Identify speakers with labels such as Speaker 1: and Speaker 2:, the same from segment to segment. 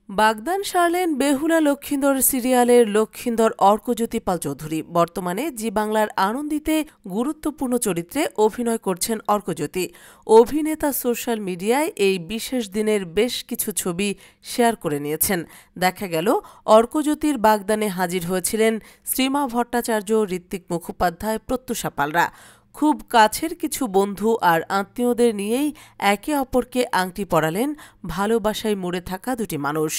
Speaker 1: বাগদান সারলেন বেহুলা লক্ষিন্দর সিরিয়ালের লক্ষিন্দর অর্কজ্যোতি পাল চৌধুরী। বর্তমানে জি বাংলার আনন্দিতে গুরুত্বপূর্ণ চরিত্রে অভিনয় করছেন অর্কজ্যোতি। অভিনেতা সোশ্যাল মিডিয়ায় এই বিশেষ দিনের বেশ কিছু ছবি শেয়ার করে নিয়েছেন। দেখা গেল অর্কজ্যোতির বাগদানে হাজির হয়েছিলেন শ্রীমা ভট্টাচার্য, ঋত্বিক মুখোপাধ্যায়, প্রত্যুষা পালরা। খুব কাছের কিছু বন্ধু আর আত্মীয়দের নিয়েই একে অপরকে আংটি পরালেন ভালোবাসায় মুড়ে থাকা দুটি মানুষ।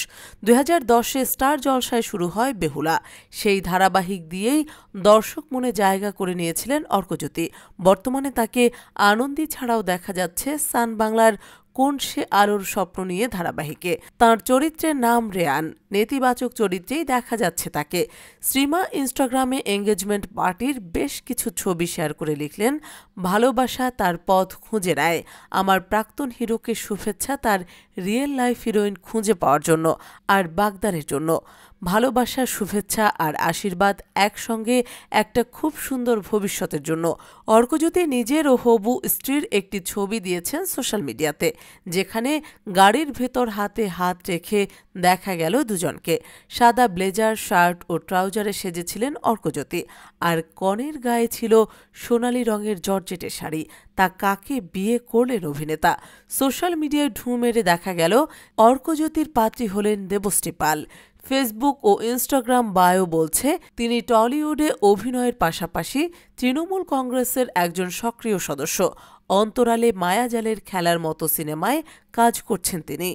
Speaker 1: 2010-এ স্টার জলসায় শুরু হয় বেহুলা। সেই ধারাবাহিক দিয়েই দর্শক মনে জায়গা করে নিয়েছিলেন অর্কজ্যোতি। বর্তমানে তাকে আনন্দী ছাড়াও দেখা যাচ্ছে সান বাংলার কোন সে আলোর স্বপ্ন নিয়ে ধারাবাহিকে। তাঁর চরিত্রের নাম রেয়ান। নেতিবাচক চরিত্রেই দেখা যাচ্ছে তাকে। শ্রীমা ইনস্টাগ্রামে এঙ্গেজমেন্ট পার্টির বেশ কিছু ছবি শেয়ার করে লিখলেন, ভালোবাসা তার পথ খুঁজে নেয়। আমার প্রাক্তন হিরোকে শুভেচ্ছা তার রিয়েল লাইফ হিরোইন খুঁজে পাওয়ার জন্য আর বাগদানের জন্য। ভালোবাসা, শুভেচ্ছা আর আশীর্বাদ একসঙ্গে একটা খুব সুন্দর ভবিষ্যতের জন্য। অর্কজ্যোতি নিজের ও হবু স্ত্রীর একটি ছবি দিয়েছেন সোশ্যাল মিডিয়াতে, যেখানে গাড়ির ভেতর হাতে হাত রেখে দেখা গেল দুজনকে। সাদা ব্লেজার, শার্ট ও ট্রাউজারে সেজেছিলেন অর্কজ্যোতি, আর কনের গায়ে ছিল সোনালি রঙের জর্জেটের শাড়ি। তা কাকে বিয়ে করলেন অভিনেতা? সোশ্যাল মিডিয়ায় ঢুঁ মেরে দেখা গেল অর্কজ্যোতির পাত্রী হলেন দেবশ্রী পাল। ফেসবুক ও ইনস্টাগ্রাম বায়ো বলছে, তিনি টলিউডে অভিনয়ের পাশাপাশি তৃণমূল কংগ্রেসের একজন সক্রিয় সদস্য। অন্তরালে মায়াজালের খেলার মতো সিনেমায় কাজ করছেন তিনি।